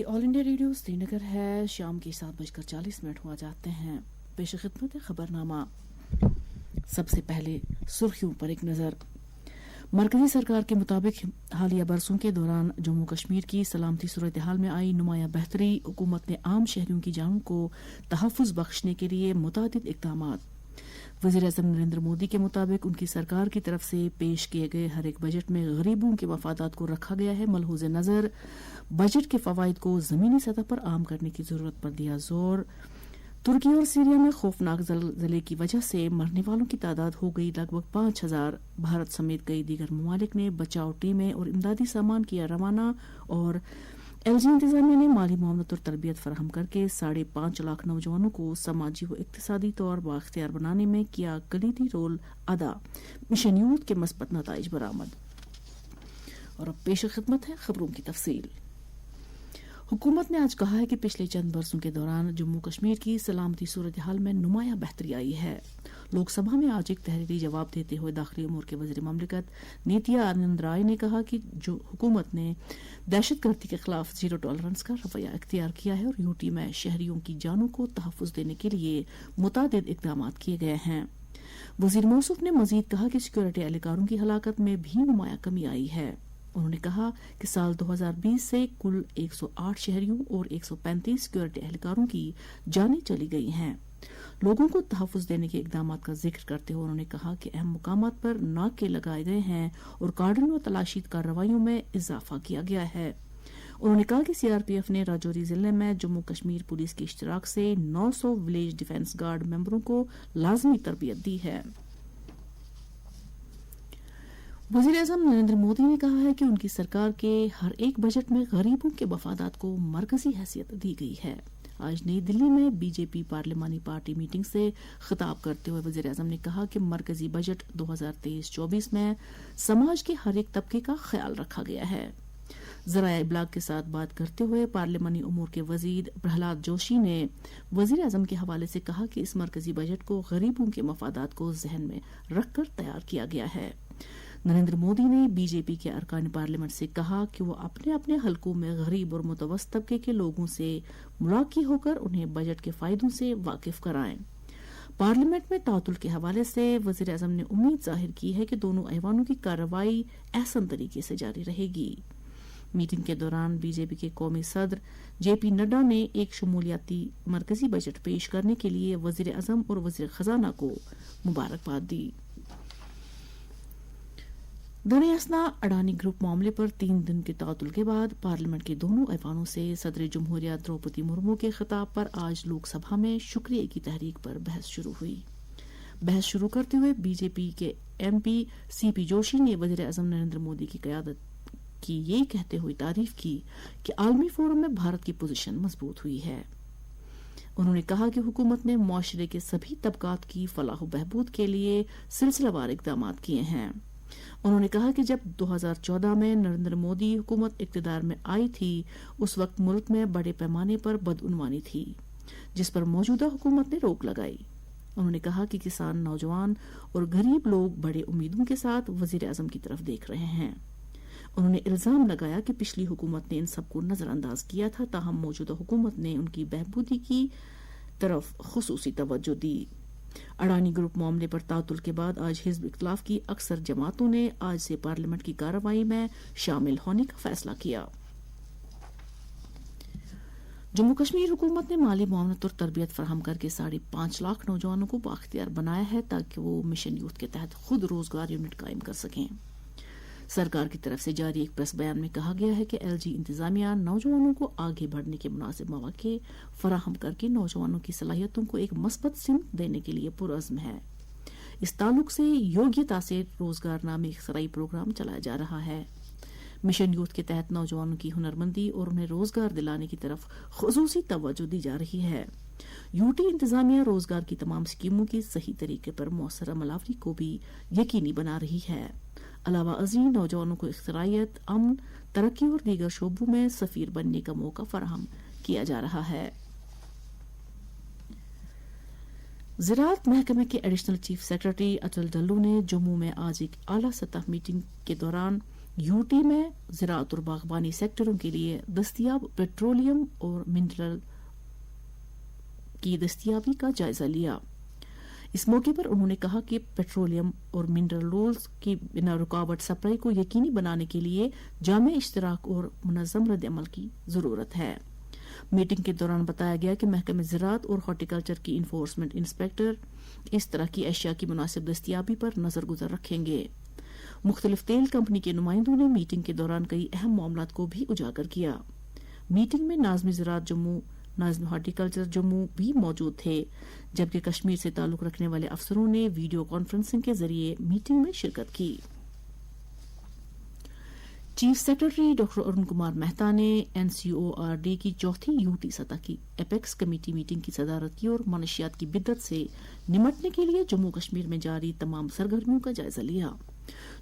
ये all India radio Srinagar है। शाम के 7:40 हुआ जाते हैं। पेश खिदमत है खबरनामा। सबसे पहले सुर्खियों पर एक नजर। मरकजी सरकार के मुताबिक हालिया बरसों के दौरान जम्मू कश्मीर की सलामती सूरत हाल में आई नुमाया बेहतरी। हुकूमत ने आम शहरियों की जानों को तहफ़्फ़ुज़ बख्शने के लिए मुतादिद इक़दामात। वज़ीर-ए-आज़म नरेंद्र मोदी के मुताबिक उनकी सरकार की तरफ से पेश किए गए हर एक बजट में गरीबों के मफादात को रखा गया है। मलहूज़ नज़र बजट के फवाइद को ज़मीनी सतह पर आम करने की जरूरत पर दिया जोर। तुर्की और सीरिया में खौफनाक ज़लज़ले की वजह से मरने वालों की तादाद हो गई लगभग 5,000। भारत समेत कई दीगर ममालिक ने बचाव टीमें और इमदादी सामान किया रवाना। और LG इंतजामिया ने माली मुआवनत और तरबियत फराहम करके 5.5 लाख नौजवानों को समाजी व इक्तिसादी तौर बाख्तियार बनाने में किया कलीदी रोल अदा। मिशन यूथ के मस्बत नताइज बरामद। और अब पेश खिदमत है खबरों की तफसील। हुकूमत ने आज कहा है कि पिछले चंद बरसों के दौरान जम्मू कश्मीर की सलामती सूरत हाल में नुमाया बेहतरी आई है। लोकसभा में आज एक तहरीरी जवाब देते हुए दाखिली उमूर के वज़ीर ममलिकत नीतिया आनंद राय ने कहा कि जो हुकूमत ने दहशतगर्दी के खिलाफ जीरो टॉलरेंस का रवैया इख्तियार किया है और यूटी में शहरियों की जानों को तहफ़्फ़ुज़ देने के लिए मुतादिद इक़दामात किए गए हैं। वज़ीर मौसूफ ने मजीद कहा कि सिक्योरिटी एहलकारों की हलाकत में भी नुमाया कमी आई है। उन्होंने कहा कि साल 2020 से कुल 108 शहरियों और 135 सिक्योरिटी एहलकारों की जानें चली गई हैं। लोगों को तहफ़्फ़ुज़ देने के इक़दामात का जिक्र करते हुए उन्होंने कहा कि अहम मुकामात पर नाके लगाए गए हैं और कार्डन व तलाशी कार्रवाइयों में इजाफा किया गया है। उन्होंने कहा कि CRPF ने राजौरी जिले में जम्मू कश्मीर पुलिस के इश्तिराक से 900 विलेज डिफेंस गार्ड मेंबरों को लाजमी तरबियत दी है। वज़ीर-ए-आज़म नरेंद्र मोदी ने कहा है कि उनकी सरकार के हर एक बजट में गरीबों के मफादात को मरकजी हैसियत दी गई है। आज नई दिल्ली में बीजेपी पार्लिमानी पार्टी मीटिंग से खिताब करते हुए वज़ीर-ए-आज़म ने कहा कि मरकजी बजट 2023-24 में समाज के हर एक तबके का ख्याल रखा गया है। ज़राए इब्लाग के साथ बात करते हुए पार्लिमानी उमूर के वज़ीर प्रहलाद जोशी ने वज़ीर-ए-आज़म के हवाले से कहा कि इस मरकजी बजट को गरीबों के मफादात को जहन में रखकर तैयार किया गया है। नरेंद्र मोदी ने बीजेपी के अरकान पार्लियामेंट से कहा कि वो अपने अपने हलकों में गरीब और मुतवस्सित तबके के लोगों से मुलाकी होकर उन्हें बजट के फायदों से वाकिफ कराएं। पार्लियामेंट में तातुल के हवाले से वज़ीर-ए-आज़म ने उम्मीद जाहिर की है कि दोनों ऐवानों की कार्रवाई एहसन तरीके से जारी रहेगी। मीटिंग के दौरान बीजेपी के कौमी सदर JP नड्डा ने एक शमूलियाती मरकजी बजट पेश करने के लिए वज़ीर-ए-आज़म और वज़ीर खजाना को मुबारकबाद दी। दरियासना अडानी ग्रुप मामले पर 3 दिन के तातुल के बाद पार्लियामेंट के दोनों ऐवानों से सदर जमहूरिया द्रौपदी मुर्मू के खिताब पर आज लोकसभा में शुक्रिया की तहरीक पर बहस शुरू हुई। बहस शुरू करते हुए बीजेपी के MP CP जोशी ने वज़ीर-ए-आज़म नरेंद्र मोदी की क़यादत की ये कहते हुए तारीफ की कि आलमी फोरम में भारत की पोजीशन मजबूत हुई है। उन्होंने कहा कि हुकूमत ने मुआशरे के सभी तबकात की फलाह बहबूद के लिए सिलसिलावार इक़दामात किए हैं। उन्होंने कहा कि जब 2014 में नरेंद्र मोदी हुकूमत इक़्तिदार में आई थी उस वक्त मुल्क में बड़े पैमाने पर बदउनवानी थी जिस पर मौजूदा हुकूमत ने रोक लगाई। उन्होंने कहा कि किसान, नौजवान और गरीब लोग बड़े उम्मीदों के साथ वज़ीर-ए-आज़म की तरफ देख रहे हैं। उन्होंने इल्जाम लगाया कि पिछली हुकूमत ने इन सबको नजरअंदाज किया था, ताहम मौजूदा हुकूमत ने उनकी बहबूदी की तरफ खुसूसी तवज्जो दी। अडानी ग्रुप मामले पर तातुल के बाद आज हिज़्ब इख्तिलाफ की अक्सर जमातों ने आज से पार्लियामेंट की कार्रवाई में शामिल होने का फैसला किया। जम्मू कश्मीर हुकूमत ने माली मुआवनत और तरबियत फराहम करके 5.5 लाख नौजवानों को बाख्तियार बनाया है ताकि वो मिशन यूथ के तहत खुद रोजगार यूनिट कायम कर सकें। सरकार की तरफ से जारी एक प्रेस बयान में कहा गया है कि LG इंतजामिया नौजवानों को आगे बढ़ने के मुनासिब मौके फराहम करके नौजवानों की सलाहियतों को एक मस्बत सिमत देने के लिए पुरअज़्म है। इस ताल्लुक से योग्यता से रोजगार नामे इख्तिराई प्रोग्राम चलाया जा रहा है। मिशन यूथ के तहत नौजवानों की हुनरमंदी और उन्हें रोजगार दिलाने की तरफ खुसूसी तवज्जो दी जा रही है। यूटी इंतजामिया रोजगार की तमाम स्कीमों की सही तरीके पर मौसर अमलावरी को भी यकीनी बना रही है। अलावा अज़ीम नौजवानों को इख्तिरायत, अमन, तरक्की और दीगर शोबों में सफीर बनने का मौका फराहम किया जा रहा है। ज़राअत महकमे के एडिशनल चीफ सेक्रेटरी अटल डल्लू ने जम्मू में आज एक आला सतह मीटिंग के दौरान यूटी में ज़राअत और बागबानी सेक्टरों के लिए दस्तयाब पेट्रोलियम और मिनरल की दस्तयाबी का जायजा लिया। इस मौके पर उन्होंने कहा कि पेट्रोलियम और मिनरल्स की बिना रुकावट सप्लाई को यकीनी बनाने के लिए जामे इश्तराक और मुनज़्ज़म रद्द-ए-अमल की जरूरत है। मीटिंग के दौरान बताया गया कि महकमे ज़राअत और हॉर्टिकल्चर की इन्फोर्समेंट इंस्पेक्टर इस तरह की अशिया की मुनासिब दस्तयाबी पर नजर गुजर रखेंगे। मुख्तलिफ तेल कंपनी के नुमाइंदों ने मीटिंग के दौरान कई अहम मामलात को भी उजागर किया। मीटिंग में नाज़िम ज़राअत जम्मू, नाज़िम हॉर्टिकल्चर जम्मू भी मौजूद थे, जबकि कश्मीर से ताल्लुक रखने वाले अफसरों ने वीडियो कॉन्फ्रेंसिंग के जरिए मीटिंग में शिरकत की। Chief secretary doctor Arun Kumar Mehta ने NCORD की चौथी यूटी सतह की एपेक्स कमेटी मीटिंग की सदारत की और मनशियात की बिद्दत से निमटने के लिए जम्मू कश्मीर में जारी तमाम सरगर्मियों का जायजा लिया।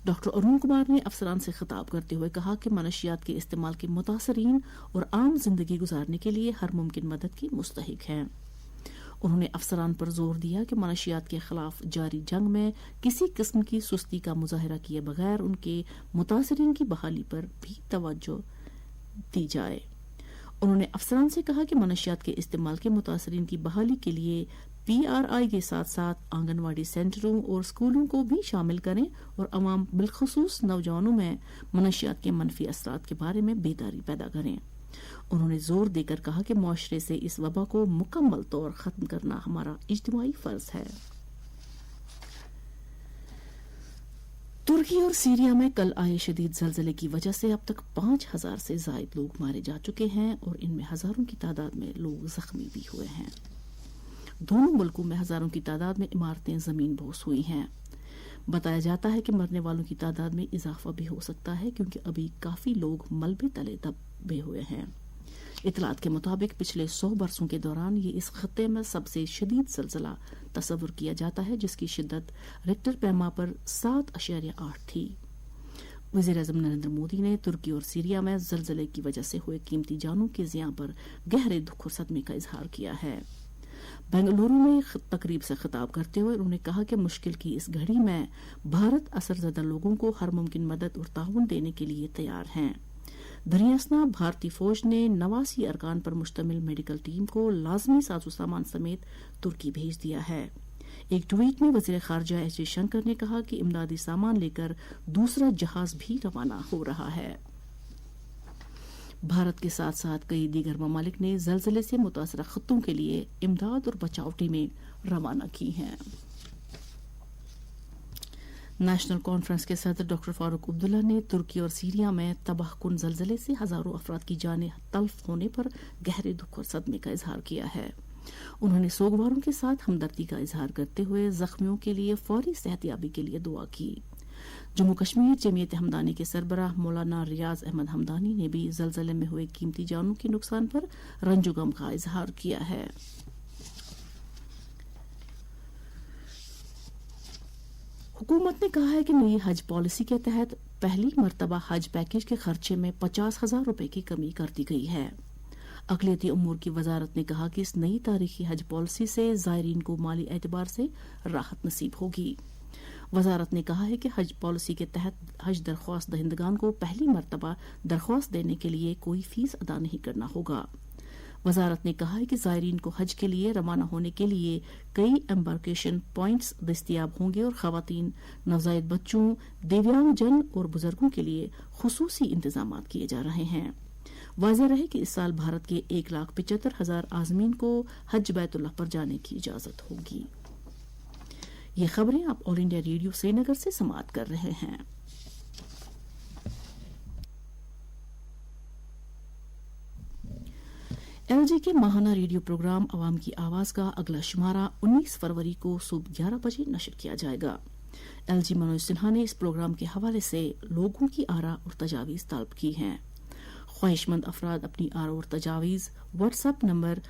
डॉक्टर अरुण कुमार ने अफसरान से खिताब करते हुए कहा कि मनशियात के इस्तेमाल के मुतासरीन और आम जिंदगी गुजारने के लिए हर मुमकिन मदद की मुस्तहिक हैं। उन्होंने अफसरान पर जोर दिया कि मनशियात के खिलाफ जारी जंग में किसी किस्म की सुस्ती का मुजाहरा किए बगैर उनके मुतासरीन की बहाली पर भी तवज्जो दी जाए। उन्होंने अफसरान से कहा कि मनशियात के इस्तेमाल के मुतासरीन की बहाली के लिए PRI के साथ साथ आंगनवाड़ी सेंटरों और स्कूलों को भी शामिल करें और अवाम बिलखसूस नौजवानों में मनशियात के मनफी असरात के बारे में बेदारी पैदा करें। उन्होंने जोर देकर कहा कि मुआशरे से इस वबा को मुकम्मल तौर खत्म करना हमारा इज्तिमाई फर्ज है। तुर्की और सीरिया में कल आए शदीद ज़लज़ले की वजह से अब तक 5000 से ज़ायद लोग मारे जा चुके हैं और इनमें हजारों की तादाद में लोग जख्मी भी हुए हैं। दोनों मुल्कों में हजारों की तादाद में इमारतें जमीन बोस हुई हैं। बताया जाता है कि मरने वालों की तादाद में इजाफा भी हो सकता है क्योंकि अभी काफी लोग मलबे तले दबे हुए हैं। इतलात के मुताबिक पिछले 100 बरसों के दौरान ये इस खत्ते में सबसे शदीद ज़लज़ला तस्वुर किया जाता है, जिसकी शिद्दत रिक्टर पैमा पर 7.8 थी। वज़ीर-ए-आज़म नरेंद्र मोदी ने तुर्की और सीरिया में ज़लज़ले की वजह से हुए कीमती जानों के ज़ियां पर गहरे दुख और सदमे का इजहार किया है। बेंगलुरु में तकरीब से खिताब करते हुए उन्होंने कहा कि मुश्किल की इस घड़ी में भारत असरज़दा लोगों को हर मुमकिन मदद और ताउन देने के लिए तैयार हैं। दरियासना भारतीय फौज ने 89 अरकान पर मुश्तमिल मेडिकल टीम को लाजमी साजो सामान समेत तुर्की भेज दिया है। एक ट्वीट में वज़ीर ख़ारजा एस जयशंकर ने कहा कि इमदादी सामान लेकर दूसरा जहाज भी रवाना हो रहा है। भारत के साथ साथ कई दीगर ममालिक ने ज़लज़ले से मुतासरा खत्तों के लिए इमदाद और बचाव टीमें रवाना की हैं। नेशनल कॉन्फ्रेंस के सदर डॉक्टर फारूक अब्दुल्ला ने तुर्की और सीरिया में तबाहकुन ज़लज़ले से हजारों अफराद की जानें तल्फ होने पर गहरे दुख और सदमे का इजहार किया है। उन्होंने सोगवारों के साथ हमदर्दी का इजहार करते हुए जख्मियों के लिए फौरी सेहतयाबी के लिए दुआ की। जम्मू कश्मीर जमीयत हमदानी के सरबराह मौलाना रियाज अहमद हमदानी ने भी ज़लज़ले में हुए कीमती जानों के नुकसान पर रंजो गम का इजहार किया है। हुकूमत ने कहा है कि नई हज पॉलिसी के तहत पहली मर्तबा हज पैकेज के खर्चे में 50,000 रुपए की कमी कर दी गई है। अक़लियती उमूर की वजारत ने कहा कि इस नई तारीखी हज पॉलिसी से ज़ायरीन को माली एतबार से राहत नसीब होगी। वजारत ने कहा है कि हज पॉलिसी के तहत हज दरख्वास्त दहिंदगान को पहली मर्तबा दरख्वास्त देने के लिए कोई फीस अदा नहीं करना होगा। वजारत ने कहा है कि ज़ायरीन को हज के लिए रवाना होने के लिए कई एम्बार्केशन पॉइंट्स दस्तयाब होंगे और खवातीन, नवजायद बच्चों, दिव्यांग जन और बुजुर्गों के लिए खुसूसी इंतजाम किए जा रहे हैं। वाज़ेह रहे कि इस साल भारत के 1,75,000 आज़मीन को हज बैतुल्लाह पर जाने की इजाजत होगी। ये खबरें आप ऑल इंडिया रेडियो श्रीनगर से समाअत कर रहे हैं। LG के माहाना रेडियो प्रोग्राम अवाम की आवाज का अगला शुमारा 19 फरवरी को सुबह 11 बजे नशर किया जाएगा। LG मनोज सिन्हा ने इस प्रोग्राम के हवाले से लोगों की आरा और तजावीज़ तलब की हैं। ख्वाहिशमंद अफराद अपनी आरा और तजावीज़ व्हाट्सएप नंबर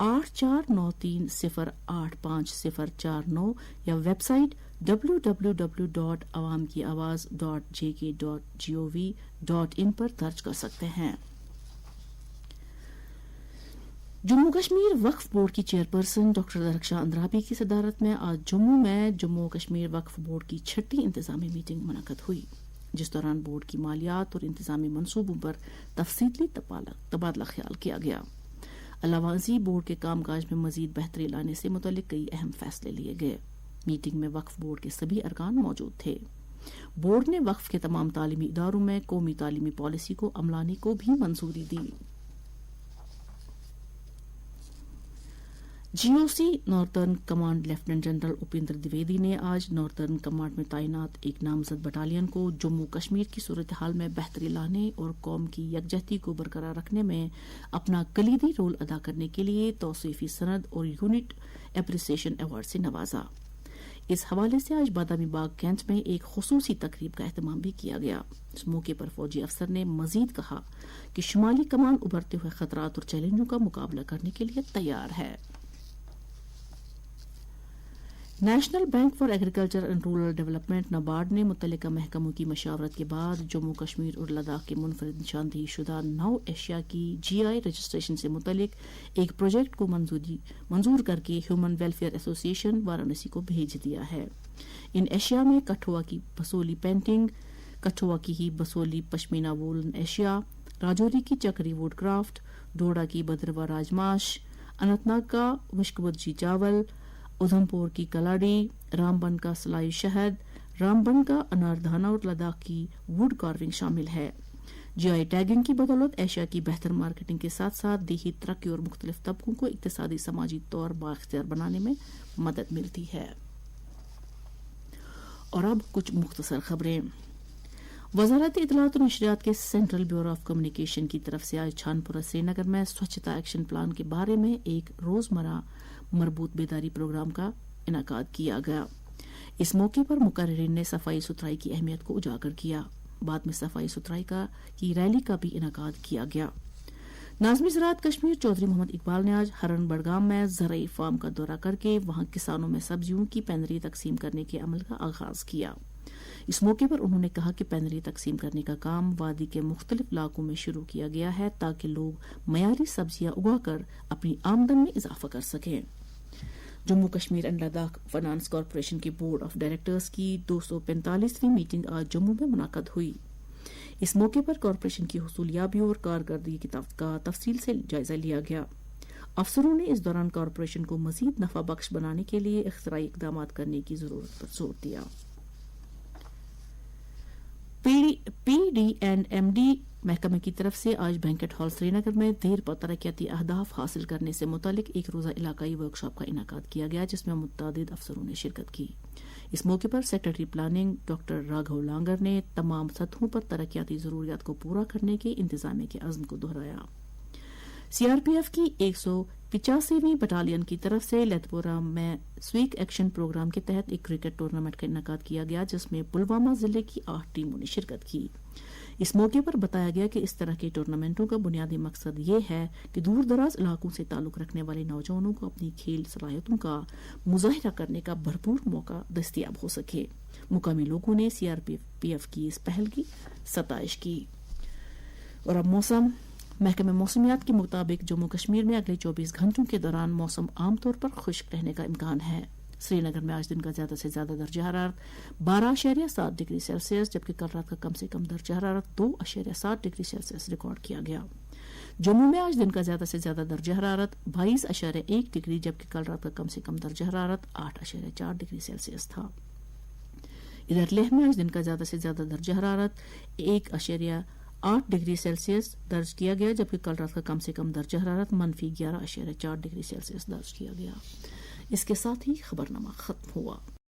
8493085049 या वेबसाइट www.awamkiawaz.jk.gov.in पर दर्ज कर सकते हैं। जम्मू कश्मीर वक्फ बोर्ड की चेयरपर्सन डॉक्टर दरख्शां अंद्राबी की सदारत में आज जम्मू में जम्मू कश्मीर वक्फ बोर्ड की 6ठी इंतजामी मीटिंग मुनक्कद हुई। جس دوران بورڈ کی مالیات اور انتظامی منصوبوں پر تفصیلی تبادلہ خیال کیا گیا۔ علاوہ ازیں بورڈ کے کام کاج میں مزید بہتری لانے سے متعلق کئی اہم فیصلے لیے گئے۔ میٹنگ میں وقف بورڈ کے سبھی ارکان موجود تھے۔ بورڈ نے وقف کے تمام تعلیمی اداروں میں قومی تعلیمی پالیسی کو عملانے کو بھی منظوری دی۔ جی او سی نارترن کمانڈ لیفٹیننٹ جنرل اپیندر دویدی نے آج نارترن کمانڈ میں تعینات ایک نامزد بٹالین کو جموں کشمیر کی صورتحال میں بہتری لانے اور قوم کی یکجہتی کو برقرار رکھنے میں اپنا کلیدی رول ادا کرنے کے لیے توصیفی سند اور یونٹ اپریسیشن ایوارڈ سے نوازا۔ اس حوالے سے آج بادامی باغ کینٹ میں ایک خصوصی تقریب کا اہتمام بھی کیا گیا۔ اس موقع پر فوجی افسر نے مزید کہا کہ شمالی کمان ابھرتے ہوئے خطرات اور چیلنجوں کا مقابلہ کرنے کے لیے تیار ہے۔ National bank for agriculture and rural development NABARD نے متعلقہ محکموں کی مشاورت کے بعد جموں کشمیر اور لداخ کے منفرد نشاندہی شدہ 9 اشیاء کی جی آئی رجسٹریشن سے متعلق ایک پروجیکٹ کو منظور کر کے ہیومن ویلفیئر ایسوسی ایشن وارانسی کو بھیج دیا ہے۔ ان اشیاء میں کٹھوا کی بسولی پینٹنگ، کٹھوا کی ہی بسولی پشمینہ وولن اشیاء، راجوری کی چکری ووڈ کرافٹ، ڈوڈا کی بدروا راجماش، اننت ناگ کا وشکبرجی چاول، ادھمپور کی کلاڑی، رامبن کا سلائی شہد، رامبن کا اناردھانا اور لداخ کی ووڈ کارونگ شامل ہے۔ جی آئی ٹیگنگ کی بدولت ایشیا کی بہتر مارکیٹنگ کے ساتھ ساتھ دیہی ترقی اور مختلف طبقوں کو اقتصادی سماجی طور بااختیار بنانے میں مدد ملتی ہے۔ اور اب کچھ مختصر خبریں۔ وزارت اطلاعات و نشریات کے سینٹرل بیورو آف کمیونیکیشن کی طرف سے آج چھانپورہ سری نگر میں سوچھتا ایکشن پلان کے بارے میں ایک روزمرہ مربوط بیداری پروگرام کا انعقاد کیا گیا۔ اس موقع پر مقررین نے صفائی ستھرائی کی اہمیت کو اجاگر کیا۔ بعد میں صفائی ستھرائی کی ریلی کا بھی انعقاد کیا گیا۔ ناظم زراعت کشمیر چودھری محمد اقبال نے آج ہرن بڑگام میں زرعی فارم کا دورہ کر کے وہاں کسانوں میں سبزیوں کی پینری تقسیم کرنے کے عمل کا آغاز کیا۔ اس موقع پر انہوں نے کہا کہ پینری تقسیم کرنے کا کام وادی کے مختلف علاقوں میں شروع کیا گیا ہے تاکہ لوگ معیاری سبزیاں اگا کر اپنی آمدن میں اضافہ کر سکیں۔ Jammu Kashmir and Ladakh finance corporation کے بورڈ آف ڈائریکٹرز کی 245ویں میٹنگ آج جموں میں منعقد ہوئی۔ اس موقع پر کارپوریشن کی حصولیابیوں اور کارکردگی کا تفصیل سے جائزہ لیا گیا۔ افسروں نے اس دوران کارپوریشن کو مزید نفع بخش بنانے کے لیے اختراعی اقدامات کرنے کی ضرورت پر زور دیا۔ P D and M D محکمے کی طرف سے آج بینکٹ ہال سری نگر میں دیر پا ترقیاتی اہداف حاصل کرنے سے متعلق ایک روزہ علاقائی ورکشاپ کا انعقاد کیا گیا جس میں متعدد افسروں نے شرکت کی۔ اس موقع پر secretary planning doctor Raghu Langar نے تمام سطحوں پر ترقیاتی ضروریات کو پورا کرنے کے انتظامیہ کے عزم کو دہرایا۔ سی آر پی ایف کی 185ویں بٹالین کی طرف سے لیتھپورہ میں سویک ایکشن پروگرام کے تحت ایک کرکٹ ٹورنامنٹ کا انعقاد کیا گیا جس میں پلوامہ ضلع کی 8 ٹیموں نے شرکت کی۔ اس موقع پر بتایا گیا کہ اس طرح کے ٹورنامنٹوں کا بنیادی مقصد یہ ہے کہ دور دراز علاقوں سے تعلق رکھنے والے نوجوانوں کو اپنی کھیل صلاحیتوں کا مظاہرہ کرنے کا بھرپور موقع دستیاب ہو سکے۔ مقامی لوگوں نے سی آر پی ایف کی اس پہل کی ستائش کی۔ اور اب موسم۔ محکمہ موسمیات کے مطابق جموں کشمیر میں اگلے 24 گھنٹوں کے دوران موسم عام طور پر خشک رہنے کا امکان ہے۔ سری نگر میں آج دن کا زیادہ سے زیادہ درجہ حرارت 12.7 ڈگری سیلسیس جبکہ کل رات کا کم سے کم درجہ حرارت 2.7 ڈگری سیلسیس ریکارڈ کیا گیا۔ جموں میں آج دن کا زیادہ سے زیادہ درجہ حرارت 22.1 ڈگری جبکہ کل رات کا کم سے کم درجہ حرارت 8.4 ڈگری سیلسیس تھا۔ ادھر لیہ میں آج دن کا زیادہ سے زیادہ درجہ حرارت 1.8 ڈگری سیلسیس درج کیا گیا جبکہ کل رات کا کم سے کم درجہ حرارت -11.4 ڈگری سیلسیس درج کیا گیا۔ اس کے ساتھ ہی خبرنامہ ختم ہوا۔